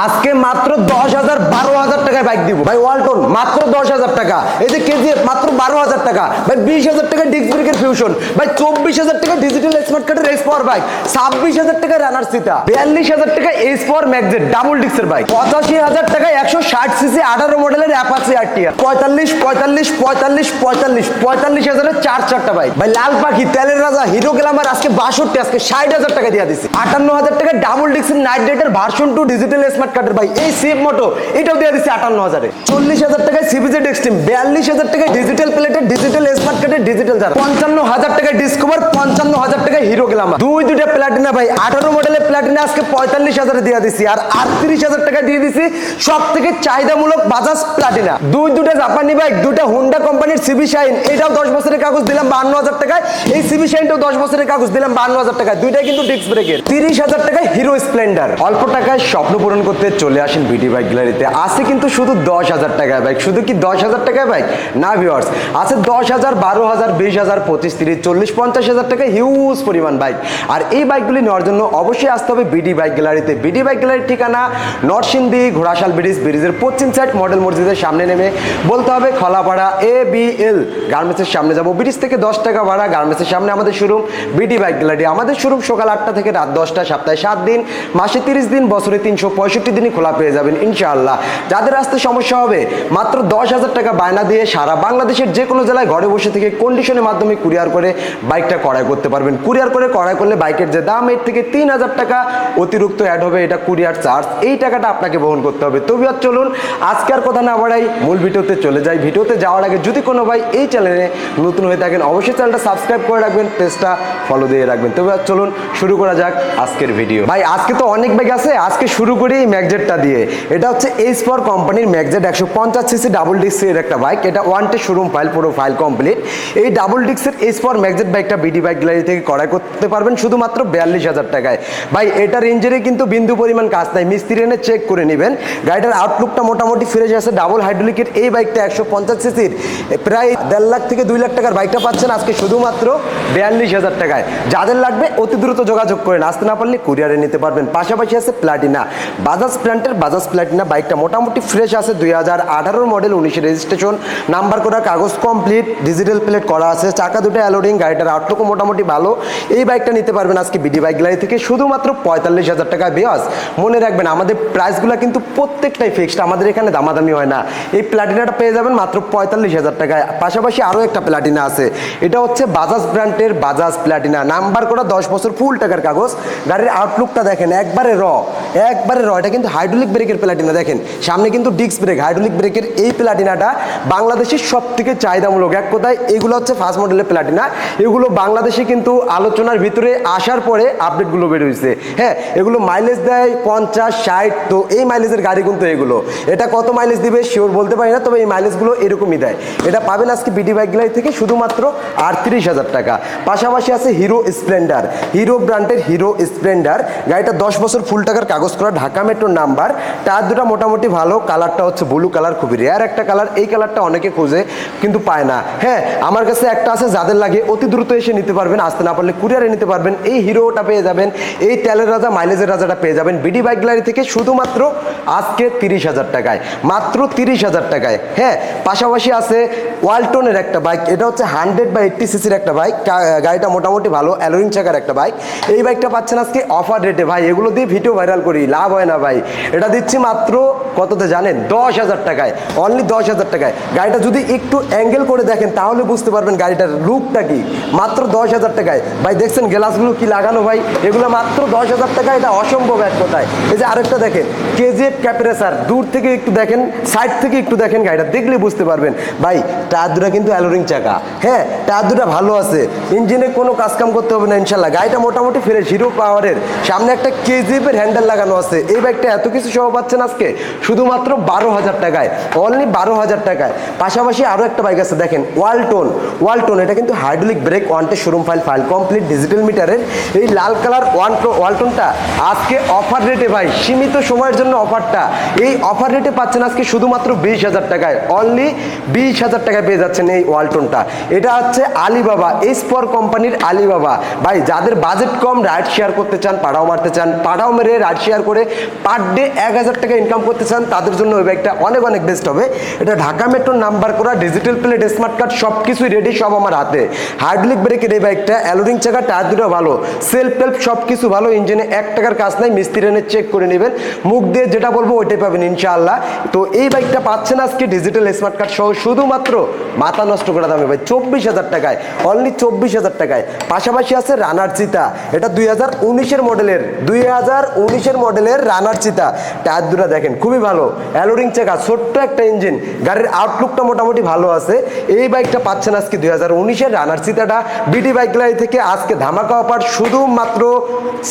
আজকে মাত্র 10,000 12,000 টাকায় বাইক দিব ভাই। ওয়ালটন মাত্র 10,000 টাকা। এই যে কেজিএফ মাত্র 12,000 টাকা ভাই। 20,000 টাকা ডিস্ক ব্রেকের ফিউশন ভাই। 24,000 টাকা ডিজিটাল স্মার্ট কার্ডের এক্স পাওয়ার বাইক। 26,000 টাকা রানার সিটা। 42,000 টাকা এস পাওয়ার ম্যাগজেট ডাবল ডিস্কের বাইক। 85,000 টাকায় 160 সিসি 18 মডেলের অ্যাপাচি আরটিআর। 45,000-এর চারটা বাইক ভাই। লাল পাখি, তেলের রাজা, হিরো গ্ল্যামার আজকে 62, আজকে 60,000 টাকা দিয়ে দিছি। 58,000 টাকা ডাবল ডিস্কের Knight Rider version 2 digital smart কার্ডের ভাই। এই সিএফ মোটো এটাও দিয়ে দিছি 58,000-এ। 40,000 টাকায় সিবিজেড এক্সট্রিম। 42,000 টাকায় ডিজিটাল প্লেটের ডিজিটাল স্মার্ট কার্ডের ডিজিটাল জার। 55,000 টাকায় ডিসকভার। 55,000 টাকায় হিরো গ্ল্যামার। দুইটা প্লাটিনা ভাই। 18 মডেলের প্লাটিনা আজকে 45,000-এ দিয়ে দিছি। আর 38,000 টাকা দিয়ে দিছি সব থেকে চাহিদামূলক বাজাজ প্লাটিনা। দুইটা জাপানি বাইক, দুইটা হোন্ডা কোম্পানির সিবি শাইন। এটাও 10 বছরের কাগজ দিলাম 52,000 টাকায়। এই সিবি শাইনটাও 10 বছরের কাগজ দিলাম 52,000 টাকায়। দুইটাই কিন্তু ডিস্ক ব্রেকের। 30,000 টাকায় হিরো স্প্লেন্ডার। অল্প টাকায় স্বপ্ন পূরণ করতে চলে আসেন বিডি বাইক গ্যালারিতে। আছে কিন্তু শুধু 10,000 টাকায় বাইক। শুধু কি 10,000 টাকায় বাইক না ভিউয়ার্স, আছে 10,000, 12,000, 20,000, 25, 30, 40, 50,000 টাকায় হিউজ পরিমাণ বাইক। আর এই বাইকগুলি নেওয়ার জন্য অবশ্যই আসতে হবে বিডি বাইক গ্যালারিতে। বিডি বাইক গ্যালারির ঠিকানা নরসিংদী ঘোড়াশাল ব্রিজের পশ্চিম সাইড মডেল মসজিদের সামনে নেমে বলতে হবে খলাপাড়া ABL গার্মেন্টসের সামনে যাব। ব্রিজ থেকে 10 টাকা ভাড়া। গার্মেন্টসের সামনে আমাদের শোরুম বিডি বাইক গ্যালারি। আমাদের শোরুম সকাল 8টা থেকে রাত 10টা, সপ্তাহে 7 দিন, মাসে 30 দিন, বছরে 365 দিনই খোলা পেয়ে যাবেন ইনশাআল্লাহ। যাদের আসতে সমস্যা হবে মাত্র 10,000 টাকা বায়না দিয়ে সারা বাংলাদেশের যে কোনো জেলায় ঘরে বসে থেকে কন্ডিশনের মাধ্যমে কুরিয়ার করে বাইকটা ক্রয় করতে পারবেন। কুরিয়ার করে ক্রয় করলে বাইকের যে দাম এর থেকে 3,000 টাকা অতিরিক্ত অ্যাড হবে। এটা কুরিয়ার চার্জ। এই টাকাটা আপনাকে বহন করতে হবে। তবে আর চলুন আজকে আর কথা না বাড়াই মূল ভিডিওতে চলে যাই। ভিডিওতে যাওয়ার আগে যদি কোনো ভাই এই চ্যানেলে নতুন হয়ে থাকেন অবশ্যই চ্যানেলটা সাবস্ক্রাইব করে রাখবেন, পেজটা ফলো দিয়ে রাখবেন। তবে আর চলুন শুরু করা যাক আজকের ভিডিও। ভাই আজকে তো অনেক বাইক আছে, আজকে শুরু করি ম্যাগজেটটা দিয়ে। এটা হচ্ছে এইচ পাওয়ার কোম্পানির ম্যাগজেট 150 সিসি ডাবল ডিস্কের একটা বাইক। এটা ওয়ান্টেড শোরুম ফাইল, পুরো ফাইল কমপ্লিট। এই ডাবল ডিস্কের এইচ পাওয়ার ম্যাগজেট বাইকটা বিডি বাইক গ্যালারি থেকে ক্রয় করতে পারবেন শুধুমাত্র 42,000 টাকায়। ভাই এটার ইঞ্জিনে কিন্তু বিন্দু পরিমাণ কাজ নাই, মিস্ত্রি এনে চেক করে নেবেন। গাড়িটার আউটলুকটা মোটামুটি ফ্রেশ আছে। ডাবল হাইড্রোলিকের এই বাইকটা 150 সিসির প্রায় 1.5 লাখ থেকে 2 লাখ টাকার বাইকটা পাচ্ছেন আজকে শুধুমাত্র 42,000 টাকায়। যাদের লাগবে অতি দ্রুত যোগাযোগ করেন, আসতে না পারলে কুরিয়ারে নিতে পারবেন। পাশাপাশি আছে প্লাটিনা, বাজাজ প্ল্যান্টের বাজাজ প্লাটিনা বাইকটা মোটামুটি ফ্রেশ আছে। 2018 মডেল, 19 রেজিস্ট্রেশন, নাম্বার করা, কাগজ কমপ্লিট, ডিজিটাল প্লেট করা আছে, চাকা দুটো অ্যালোডিং, গাড়িটার আউটলুকও মোটামুটি ভালো। এই বাইকটা নিতে পারবেন আজকে বিডি বাইক গ্যালারি থেকে শুধুমাত্র 45,000 টাকায়। বিয়াস মনে রাখবেন আমাদের প্রাইসগুলো কিন্তু প্রত্যেকটাই ফিক্সড, আমাদের এখানে দামাদামি হয় না। এই প্লাটিনাটা পেয়ে যাবেন মাত্র 45,000 টাকায়। পাশাপাশি আরও একটা প্লাটিনা আছে, এটা হচ্ছে বাজাজ ব্র্যান্ডের বাজাজ প্লাটিনা, নাম্বার করা, 10 বছর, ফুল টাকার কাগজ। গাড়ির আউটলুকটা দেখেন একবারে র। এটা কিন্তু হাইড্রোলিক ব্রেকের প্লাটিনা। দেখেন সামনে কিন্তু ডিস্ক ব্রেক, হাইড্রোলিক ব্রেকের এই প্লাটিনাটা বাংলাদেশের সব থেকে চাহিদামূলক। এক কথায় এগুলো হচ্ছে ফার্স্ট মডেলের প্লাটিনা। এগুলো বাংলাদেশে কিন্তু আলোচনার ভিতরে আসার পরে আপডেটগুলো বের হয়েছে। হ্যাঁ, এগুলো মাইলেজ দেয় 50, 60। তো এই মাইলেজের গাড়ি কিন্তু এগুলো। এটা কত মাইলেজ দিবে শিওর বলতে পারি না, তবে এই মাইলেজগুলো এরকমই দেয়। এটা পাবেন আজকে বিডি বাইক গ্যালারি থেকে শুধুমাত্র 38,000 টাকা। পাশাপাশি আছে হিরো স্প্লেন্ডার, হিরো ব্র্যান্ডের হিরো স্প্লেন্ডার। গাড়িটা 10 বছর ফুল টাকার কাগজ করা, ঢাকা মেট্রোর নাম্বার। টায়ার দুটো মোটামুটি ভালো। কালারটা হচ্ছে ব্লু কালার, খুবই রেয়ার একটা কালার। এই কালারটা অনেকে খুঁজে কিন্তু পায় না। হ্যাঁ, আমার কাছে একটা আছে, যাদের লাগে অতি দ্রুত এসে নিতে পারবেন, আসতে না পারলে কুরিয়ারে নিতে পারবেন। এই হিরোটা পেয়ে যাবেন, এই তেলের রাজা, মাইলেজের রাজাটা পেয়ে যাবেন বিডি বাইক গ্যালারি থেকে শুধুমাত্র আজকে 30,000 টাকায়, মাত্র 30,000 টাকায়। হ্যাঁ, পাশাপাশি আছে ওয়ালটনের একটা বাইক। এটা হচ্ছে 100/80 সিসির একটা বাইক। গাড়িটা মোটামুটি ভালো, অ্যালোরিং চাকার একটা বাইক। এই বাইকটা পাচ্ছেন আজকে অফার রেটে। ভাই এগুলো দিয়ে ভিডিও ভাইরাল করি, লাভ হয় না ভাই। এটা দিচ্ছি মাত্র কততে জানেন? 10,000 টাকায়, অনলি 10,000 টাকায়। গাড়িটা যদি একটু অ্যাঙ্গেল করে দেখেন তাহলে বুঝতে পারবেন গাড়িটার লুকটা কি। মাত্র 10,000 টাকায়। ভাই দেখছেন গ্লাসগুলো কি লাগানো ভাই, এগুলো মাত্র 10,000 টাকা। এটা অসম্ভব এক কথায়। এই যে আরেকটা দেখেন কেজিএফ ক্যাপ্রেসার, দূর থেকে একটু দেখেন, সাইড থেকে একটু দেখেন, গাড়িটা দেখলে বুঝতে পারবেন। ভাই টায়ার দুটা কিন্তু অ্যালোরিং চাকা। হ্যাঁ, টায়ার দুটা ভালো আছে, ইঞ্জিনে কোনো কাজকাম করতে হবে না ইনশাল্লাহ। গাড়িটা মোটামুটি ফ্রেশ, হিরো পাওয়ারের। সামনে একটা কেজিএফের হ্যান্ডেল লাগানো আছে। এই বাইকটা এত কিছু সহ পাচ্ছেন আজকে শুধুমাত্র 12,000 টাকায়, অনলি 12,000 টাকায়। পাশাপাশি আরও একটা বাইক আছে দেখেন ওয়ালটন। এটা কিন্তু hydraulic break, wanted showroom file complete, digital মিটারের। এই লাল কালার ওয়ালটনটা আজকে অফার রেটে ভাই, সীমিত সময়ের জন্য অফারটা। এই অফার রেটে পাচ্ছেন আজকে শুধুমাত্র 20,000 টাকায়, অনলি 20,000 টাকায় পেয়ে যাচ্ছেন এই ওয়ালটনটা। এটা হচ্ছে আলিবাবা, এইচ পাওয়ার কোম্পানির আলিবাবা। ভাই যাদের বাজেট কম, রাইড শেয়ার করতে চান, পাড়াও মারতে চান, পাড়াও মেরে রাইড শেয়ার করে পার ডে 1000 টাকা ইনকাম করতে চান তাদের জন্য ওই বাইকটা অনেক অনেক বেস্ট হবে। এটা ঢাকা মেট্রো নাম্বার করা, ডিজিটাল প্লেট, স্মার্ট কার্ড সব কিছুই রেডি, সব আমার হাতে। হাইড্রোলিক ব্রেকের এই বাইকটা, অ্যালোরিং চাকা, টায়ার দুটো ভালো, সেলফ টেলফ সব কিছু ভালো, ইঞ্জিনে 1 টাকার কাজ নাই, মিস্ত্রি এনে চেক করে নেবেন, মুখ দিয়ে যেটা বলবো ওইটাই পাবেন ইনশাআল্লাহ। তো এই বাইকটা পাচ্ছেন আজকে ডিজিটাল স্মার্ট কার্ড সহ শুধুমাত্র মাথা নষ্ট করা দামে ভাই, 24,000 টাকায়, অনলি 24,000 টাকায়। পাশাপাশি আছে রানার চিতা, এটা 2019-এর মডেলের, 2019-এর মডেলের রানার চিতা। টায়ার দুটো দেখেন খুবই ভালো, অ্যালোরিং চাকা, ছোট্ট একটা ইঞ্জিন, গাড়ির আউটলুকটা মোটামুটি ভালো আছে। এই বাইকটা পাচ্ছেন আজকে 2019-এর রানার চিতাটা বিডি বাইক গ্যালারি থেকে আজকে ধামাকা অফার শুধুমাত্র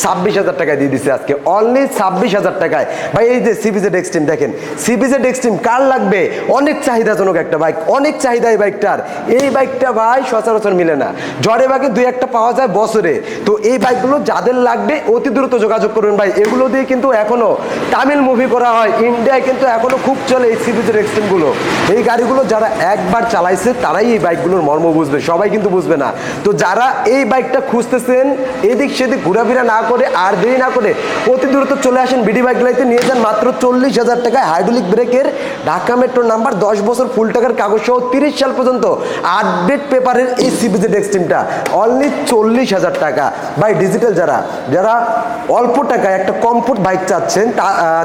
26,000 টাকায় দিয়ে দিচ্ছে আজকে, অনলি 26,000 টাকায় ভাই। এই যে সিবিজেড এক্সট্রিম দেখেন, সিবিজেড এক্সট্রিম কার লাগবে, অনেক চাহিদাজনক একটা বাইক, অনেক চাহিদা এই বাইকটার। এই বাইকটা ভাই সচরাচর মিলে না, ঝড়ে বাগে 2-1টা পাওয়া যায় বছরে। তো এই বাইকগুলো যাদের লাগবে অতি দ্রুত যোগাযোগ করবেন ভাই। এগুলো দিয়ে কিন্তু এখনো তামিল মুভি করা হয়, ইন্ডিয়ায় কিন্তু এখনো খুব চলে এই সিবিজেড এক্সট্রিমগুলো। এই গাড়িগুলো যারা একবার চালাইছে তারাই এই বাইকগুলোর মর্ম বুঝবে, সবাই কিন্তু বুঝবে না। তো যারা এই বাইকটা খুঁজতেছেন এদিক সেদিক ঘোরাফেরা না করে আর দেরি না করে অতি দ্রুত চলে আসেন বিডি বাইক গ্যালারিতে, নিয়ে যান মাত্র 40,000 টাকায় হাইড্রোলিক ব্রেকের ঢাকা মেট্রো নাম্বার, 10 বছর ফুল টাকার কাগজ সহ 30 সাল পর্যন্ত আপডেট পেপারের এই সিবিজেড এক্সট্রিমটা অনলি 40,000 টাকা ভাই। ডিজিটাল যারা অল্প টাকায় একটা কমফোর্ট বাইক চাচ্ছেন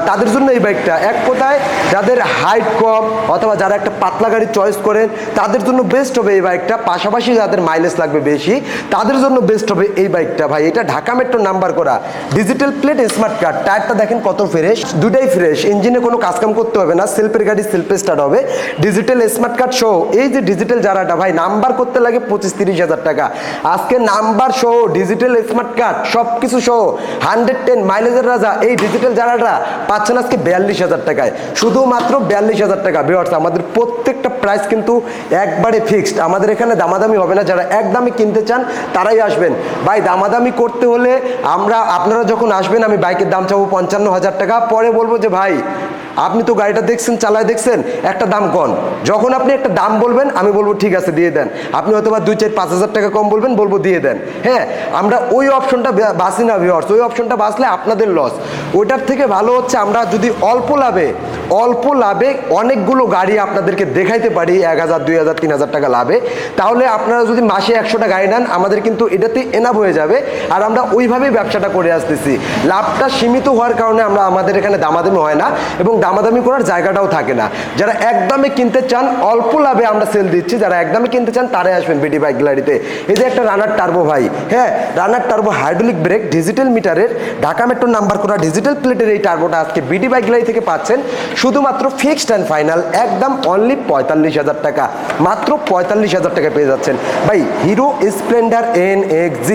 তাদের জন্য এই বাইকটা, এক কথায় যাদের হাইট কম অথবা যারা একটা পাতলা গাড়ি চয়েস করেন তাদের জন্য বেস্ট হবে এই বাইকটা। পাশাপাশি যাদের মাইলেজ লাগবে বেশি তাদের জন্য বেস্ট হবে এই বাইকটা ভাই। এটা ঢাকা মেট্রো নাম্বার করা, ডিজিটাল প্লেট, স্মার্ট কার্ড, টায়ারটা দেখেন কত ফ্রেশ, দুটাই ফ্রেশ, ইঞ্জিনে কোনো কাজকাম করতে হবে না, সেলফের গাড়ি সেলফে স্টার্ট হবে, ডিজিটাল স্মার্ট কার্ড সহ। এই যে ডিজিটাল যারাটা ভাই নাম্বার করতে লাগে 25-30,000 টাকা, আজকে নাম্বার সহ ডিজিটাল স্মার্ট কার্ড সব কিছু সহ 110 মাইলেজের রাজা এই ডিজিটাল যারাটা পাচ্ছেন আজকে 42,000 টাকায়, শুধুমাত্র 42,000 টাকা। ভিউয়ার্স আমাদের প্রত্যেকটা প্রাইস কিন্তু একবারে ফিক্সড, আমাদের এখানে দামাদামি হবে না। যারা একদমই কিনতে চান তারাই আসবেন ভাই। দামাদামি করতে হলে আপনারা যখন আসবেন আমি বাইকের দাম চাবো 55,000 টাকা, পরে বলবো যে ভাই আপনি তো গাড়িটা দেখছেন, চালায় দেখছেন, একটা দাম কম। যখন আপনি একটা দাম বলবেন আমি বলবো ঠিক আছে দিয়ে দেন, আপনি হয়তো বা 2-4-5,000 টাকা কম বলবেন, বলবো দিয়ে দেন। হ্যাঁ, আমরা ওই অপশনটা বাসি না ভিউয়ার্স, ওই অপশনটা বাসলে আপনাদের লস। ওইটার থেকে ভালো হচ্ছে আমরা যদি অল্প লাভে অনেকগুলো গাড়ি আপনাদেরকে দেখাইতে পারি 1,000, 2,000, 3,000 টাকা লাভে, তাহলে আপনারা যদি মাসে 100টা গাড়ি নেন আমাদের কিন্তু এটাতে এনাফ হয়ে যাবে। আর আমরা ওইভাবেই ব্যবসাটা করে আসতেছি। লাভটা সীমিত হওয়ার কারণে আমাদের এখানে দামাদামি হয় না এবং দামাদামি করার জায়গাটাও থাকে না। যারা একদমে কিনতে চান অল্প লাভে আমরা সেল দিচ্ছি, যারা একদমে কিনতে চান তারাই আসবেন বিডি বাইক গ্যালারিতে। এই যে একটা রানার টার্বো ভাই, হ্যাঁ রানার টার্বো, হাইড্রোলিক ব্রেক, ডিজিটাল মিটারের, ঢাকা মেট্রো নাম্বার করা ডিজিটাল প্লেটের এই টার্বোটা আজকে বিডি বাইক গ্যালারি থেকে পাচ্ছেন শুধুমাত্র ফিক্সড অ্যান্ড ফাইনাল একদম অনলি 45,000 টাকা, মাত্র 45,000 টাকা পেয়ে যাচ্ছেন ভাই। হিরো স্প্লেন্ডার NXG,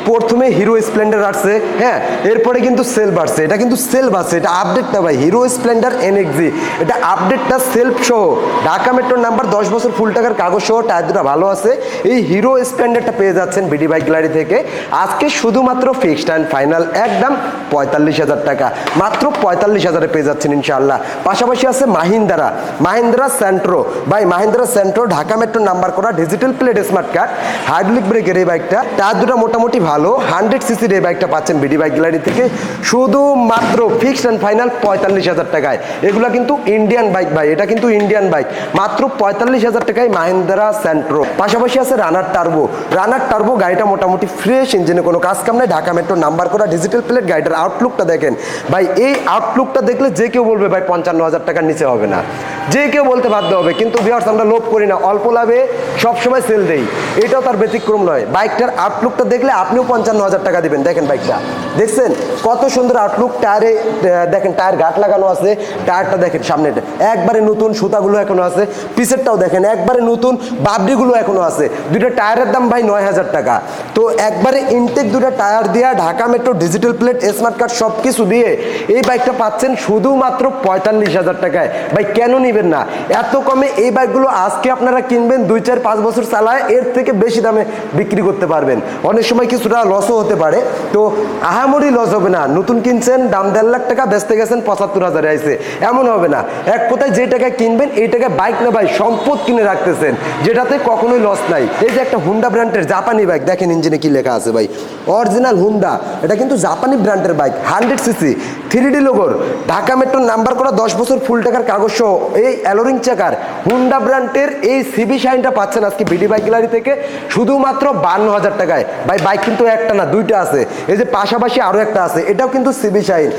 প্রথমে হিরো স্প্লেন্ডার আসছে, হ্যাঁ এরপরে কিন্তু সেলফ আসছে, এটা কিন্তু সেলফ আছে, এটা আপডেট না ভাই। হিরো স্প্লেন্ডার NXG এটা আপডেটটা সেলফ সহ, ঢাকা মেট্রো নাম্বার, 10 বছর ফুল টাকার কাগজ সহ, টায়ার দুটো ভালো আছে। এই হিরো স্প্লেন্ডারটা পেয়ে যাচ্ছেন বিডি বাইক গ্যালারি থেকে আজকে শুধুমাত্র ফিক্সড অ্যান্ড ফাইনাল একদম 45,000 টাকা, মাত্র 45,000-এ পেয়ে যাচ্ছেন ইনশাআল্লাহ। পাশাপাশি আছে মাহিন্দ্রা সেন্ট্রো ভাই, মাহিন্দ্রা সেন্ট্রো ঢাকা মেট্রো নাম্বার করা digital plate, smart card, hydraulic ব্রেকের এই বাইকটা, টায়ার দুটো মোটামুটি ভালো, 100 সিসির এই বাইকটা পাচ্ছেন বিডি বাইক গ্যালারি থেকে শুধুমাত্র ফিক্সড অ্যান্ড ফাইনাল 45,000 টাকায়। এগুলা কিন্তু ইন্ডিয়ান বাইক ভাই, এটা কিন্তু ইন্ডিয়ান বাইক, মাত্র 45,000 টাকায় মাহিন্দ্রা সেন্ট্রো। পাশাপাশি আছে রানার টার্বো, গাড়িটা মোটামুটি ফ্রেশ, ইঞ্জিনে কোনো কাজ কাম নাই, ঢাকা মেট্রো নাম্বার করা ডিজিটাল প্লেট। গাড়িটার আউটলুকটা দেখেন ভাই, এই আউটলুকটা দেখলে যে কেউ বলবে ভাই 55,000 টাকার নিচে হবে না, যে কেউ বলতে বাধ্য হবে। কিন্তু ভিউয়ার্স আমরা লোভ করি না, অল্প লাভে সবসময় সেল দেই, এটাও তার ব্যতিক্রম নয়। বাইকটার আউটলুকটা দেখলে আপনিও 55,000 টাকা দিবেন। দেখেন বাইকটা দেখছেন কত সুন্দর আউটলুক, টায়ারে দেখেন টায়ার গাঁট লাগানো আছে, টায়ারটা দেখেন সামনেটা একবারে নতুন, সুতাগুলো এখনো আছে, পিছেরটাও দেখেন একবারে নতুন, বাবরিগুলো এখনো আছে। দুইটা টায়ারের দাম ভাই 9,000 টাকা। তো একবারে ইনটেক দুটা টায়ার দিয়া Dhaka metro digital plate, smart card সব কিছু দিয়ে এই বাইকটা পাচ্ছেন শুধুমাত্র 45,000 টাকায়। ভাই কেন নিবেন না এত কমে? এই বাইকগুলো আজকে আপনারা কিনবেন 2-4-5 5 বছর চালায় এর থেকে বেশি দামে বিক্রি করতে পারবেন। অনেক সময় কিছুটা লসও হতে পারে, তো আহামরি লস হবে না। নতুন কিনছেন, দাম 1.5 লাখ টাকা, বেচতে গেছেন 75,000 আইছে, এমন হবে না। এক কথায় যে টাকায় কিনবেন এই টাকায় বাইক না ভাই সম্পদ কিনে রাখতেছেন, যেটাতে কখনোই লস নাই। এই যে একটা হুন্ডা ব্র্যান্ডের জাপানি বাইক, দেখেন ইঞ্জিনে কি লেখা আছে ভাই, অরিজিনাল হুন্ডা। এটা কিন্তু জাপানি ব্র্যান্ডের বাইক, 100 সিসি 3D লোগোর, ঢাকা মেট্রোর নাম্বার করা, 10 বছর ফুল টাকার কাগজ সহ এই অ্যালোরিং চাকার হুন্ডা ব্র্যান্ডের এই সিবি শাইনটা পাচ্ছেন আজকে বিডি বাইক গ্যালারি থেকে শুধুমাত্র 52,000 টাকায়। ভাই বাইক কিন্তু একটা না, দুইটা আছে, এই যে পাশাপাশি আরো একটা আছে, এটাও কিন্তু সিবি শাইন,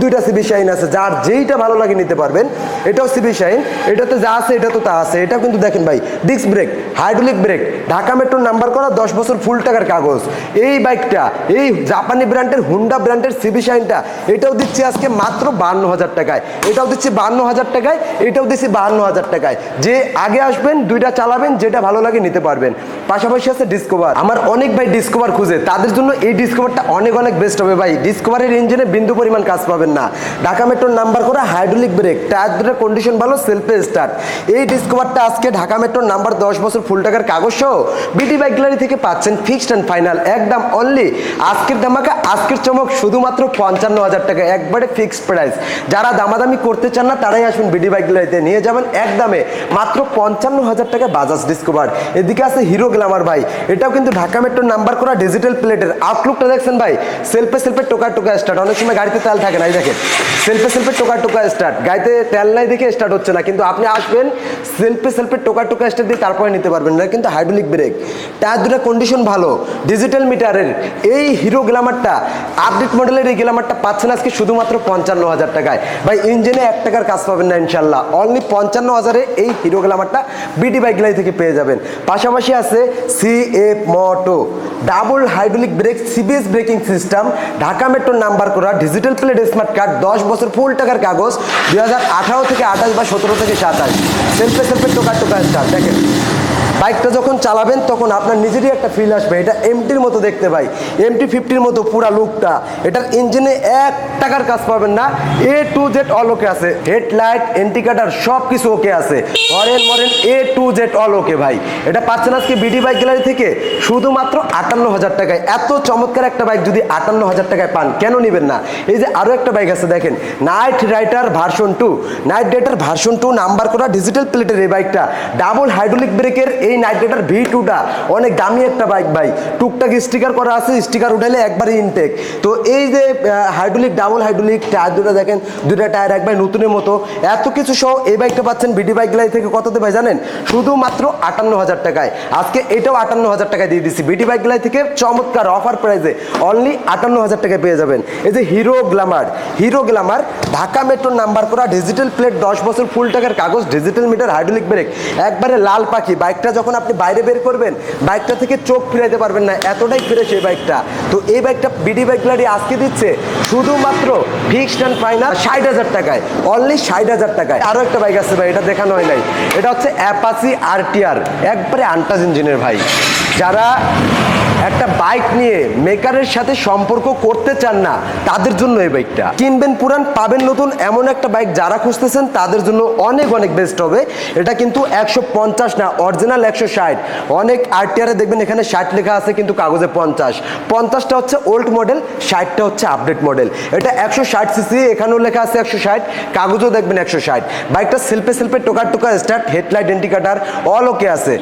দুইটা সিবি শাইন আছে, যার যেইটা ভালো লাগে নিতে পারবেন। এটাও সিবি শাইন, এটাতে যা আছে এটা তো তা আছে। এটাও কিন্তু দেখেন ভাই, disc brake, hydraulic break, Dhaka মেট্রোর নাম্বার করা, 10 বছর ফুল টাকার কাগজ। এই বাইকটা, এই জাপানি ব্র্যান্ডের হুন্ডা ব্র্যান্ডের সিবি শাইনটা, এটাও দিচ্ছি আজকে মাত্র 52,000 টাকায়। এটাও দিচ্ছি 52,000 টাকায়, এটাও দিচ্ছি 52,000 টাকায়। যে আগে আসবেন, দুইটা চালাবেন, যেটা ভালো লাগে নিতে পারবেন। পাশাপাশি আছে ডিসকভার। আমার অনেক ভাই ডিসকভার খুঁজে, তাদের জন্য এই ডিসকভারটা অনেক অনেক বেস্ট হবে ভাই। ডিসকভারের ইঞ্জিনে বিন্দু পরিমাণ কাজ পাবেন না, ঢাকা মেট্রোর নাম্বার করা, হাইড্রোলিক ব্রেক, টায়ার দুটোর কন্ডিশন ভালো, সেলফে স্টার্ট। এই ডিসকভারটা আজকে ঢাকা মেট্রোর নাম্বার, 10 বছর ফুল টাকার কাগজ সহ বিডি বাইক গ্যালারি থেকে পাচ্ছেন ফিক্সড অ্যান্ড ফাইনাল একদম অনলি আজকের ধামাকা, আজকের চমক শুধুমাত্র 55,000 টাকা, একবারে ফিক্সড প্রাইস। যারা দামাদামি করতে চান না তারাই আসুন বিডি বাইক গ্যালারিতে, নিয়ে যাবেন একদমে মাত্র 55,000 টাকায় বাজাজ ডিসকভার। এদিকে আছে হিরো গ্ল্যামার ভাই, এটাও কিন্তু ঢাকা মেট্রোর নাম্বার করা, ডিজিটাল প্লেটের। আউটলুকটা দেখছেন ভাই, সেলফে সেলফে টোকা টোকা স্টার্ট। অনেক সময় গাড়িতে তেল থাকে না, এই দেখেন সেলফে সেলফে টোকা টোকা স্টার্ট। গাড়িতে তেল নাই দেখে স্টার্ট হচ্ছে না, কিন্তু আপনি আসবেন সেলফে সেলফে টোকা টোকা স্টার্ট দিয়ে তারপরে নিতে পারবেন। না কিন্তু হাইড্রোলিক ব্রেক, টায়ার দুটো কন্ডিশন ভালো, ডিজিটাল মিটারের এই হিরো গ্ল্যামারটা, আপডেট মডেলের এই গ্ল্যামারটা পাচ্ছেন আজকে শুধুমাত্র 55,000 টাকায়। ভাই ইঞ্জিনে 1 টাকার কাজ পাবেন না ইনশাল্লাহ, অনলি 55,000-এ এই হিরো গ্ল্যামারটা বিডি বাইক গ্যালারি থেকে পেয়ে যাবেন। পাশাপাশি আছে CF moto, double hydraulic brake, CBS braking system, Dhaka মেট্রোর নাম্বার করা, ডিজিটাল প্লেট, স্মার্ট কার্ড, 10 বছর ফুল টাকার কাগজ, 2018 থেকে 28 বা 17 থেকে 27, সেলফে সেলফে টোকা টোকা স্টার্ট। দেখেন বাইকটা যখন চালাবেন তখন আপনার নিজেরই একটা ফিল আসবে, এটা এমটির মতো দেখতে ভাই, MT-50 মতো পুরা লুকটা। এটার ইঞ্জিনে 1 টাকার কাজ পাবেন না, A to Z all okay আছে, হেডলাইট, ইন্ডিকেটর সব কিছু ওকে আছে, হরেন মরেন A to Z all okay ভাই। এটা পাচ্ছেন আজকে বিডি বাইক গ্যালারি থেকে শুধুমাত্র 58,000 টাকায়। এত চমৎকার একটা বাইক যদি 58,000 টাকায় পান, কেন নেবেন না? এই যে আরো একটা বাইক আছে দেখেন, Knight Rider version 2, Knight Rider version 2 number করা, ডিজিটাল প্লেটের এই বাইকটা, ডাবল হাইড্রোলিক ব্রেকের এই নাইট রাইডার V2টা অনেক দামি একটা বাইক ভাই, টুকটাক স্টিকার করা আছে, স্টিকার উঠাইলে একবারে ইনটেক। তো এই যে হাইড্রোলিক, ডাবল হাইড্রোলিক, টায়ার দুটো দেখেন, দুটা টায়ার একবার নতুনের মতো, এত কিছু সহ এই বাইকটা পাচ্ছেন বিডি বাইক গ্যালারি থেকে কততে ভাই জানেন? শুধুমাত্র 58,000 টাকায়। আজকে এটাও 58,000 টাকায় দিয়ে দিচ্ছি বিডি বাইক গ্যালারি থেকে, চমৎকার অফার প্রাইসে অনলি 58,000 টাকায় পেয়ে যাবেন। এই যে hero Glamour, hero Glamour Dhaka মেট্রোর নাম্বার করা, ডিজিটাল প্লেট, 10 বছর ফুল টাকার কাগজ, ডিজিটাল মিটার, হাইড্রোলিক ব্রেক, একবারে লাল পাখি। বাইকটা যখন আপনি বাইরে বের করবেন, বাইকটা থেকে চোখ ফিরাইতে পারবেন না, এতটাই ফ্রেশ এই বাইকটা। তো এই বাইকটা বিডি বাইক গ্যালারি আজকে দিচ্ছে শুধুমাত্র ফিক্সড অ্যান্ড ফাইনাল 60,000 টাকায়, অনলি 60,000 টাকায়। আরো একটা বাইক আছে ভাই, এটা দেখানো হয় নাই, এটা হচ্ছে অ্যাপাচি RTR, একবারে আনটাচ ইঞ্জিনের ভাই। যারা একটা বাইক নিয়ে মেকারের সাথে সম্পর্ক করতে চান না তাদের জন্য এই বাইকটা কিনবেন, পুরান পাবেন নতুন, এমন একটা বাইক যারা খুঁজতেছেন তাদের জন্য অনেক অনেক বেস্ট হবে। এটা কিন্তু 150 না, অরিজিনাল 160। অনেক RTR এ দেখবেন এখানে 60 লেখা আছে কিন্তু কাগজে 50। 50টা হচ্ছে ওল্ড মডেল, 60টা হচ্ছে আপডেট মডেল। এটা 160 সিসি, এখানেও লেখা আছে 160, কাগজও দেখবেন 160। বাইকটা সেলফে সেলফে টোকা টোকা start, headlight, indicator all okay আছে,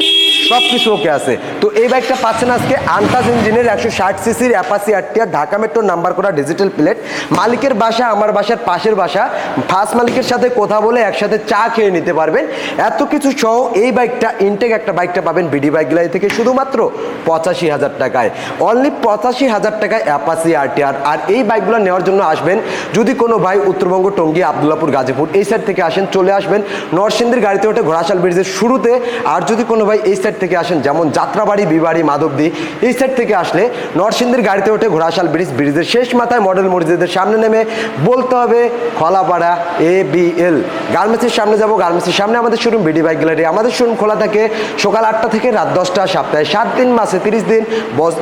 সব কিছু ওকে আছে। তো এই বাইকটা পাচ্ছেন আজকে আনটাচ ইঞ্জিনের 160 সিসির অ্যাপাচি RTR, ঢাকা মেট্রোর নাম্বার করা, ডিজিটাল প্লেট। মালিকের বাসা আমার বাসার পাশের বাসা, ফার্স্ট মালিকের সাথে কথা বলে একসাথে চা খেয়ে নিতে পারবেন। এত কিছু সহ এই বাইকটা ইনটেক একটা বাইকটা পাবেন বিডি বাইক গ্যালারি থেকে শুধুমাত্র 85,000 টাকায়, অনলি 85,000 টাকায় অ্যাপাচি RTR। আর এই বাইকগুলো নেওয়ার জন্য আসবেন, যদি কোনো ভাই উত্তরবঙ্গ, টঙ্গী, আবদুল্লাপুর, গাজীপুর এই সাইড থেকে আসেন, চলে আসবেন নরসিংদীর গাড়িতে ওঠে ঘোড়াশাল ব্রিজের শুরুতে। আর যদি কোনো ভাই এই সাইড থেকে আসেন, যেমন যাত্রাবাড়ি, বিবাড়ি, মাধবদী এই সাইড থেকে আসলে নরসিংদীর গাড়িতে ওঠে ঘোড়াশাল ব্রিজ, ব্রিজের শেষ মাথায় মডেল মসজিদের সামনে নেমে বলতে হবে খলাপাড়া ABL। গার্মেন্টসের সামনে যাব, গার্মেন্টসের সামনে আমাদের শোরুম বিডি বাইক গ্যালারি। আমাদের শোরুম খোলা থাকে সকাল 8টা থেকে রাত 10টা, সপ্তাহে 7 দিন, মাসে 30 দিন,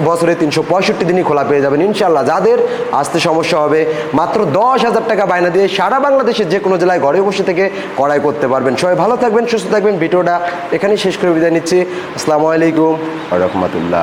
বছরে 365 দিনই খোলা পেয়ে যাবেন ইনশাল্লাহ। যাদের আসতে সমস্যা হবে মাত্র 10,000 টাকা বায়না দিয়ে সারা বাংলাদেশের যে কোনো জেলায় ঘরে বসে থেকে কড়াই করতে পারবেন। সবাই ভালো থাকবেন, সুস্থ থাকবেন। ভিডিওটা এখানেই শেষ করে বিদায় নিচ্ছি। আসসালামু আলাইকুম ওয়া রাহমাতুল্লাহ।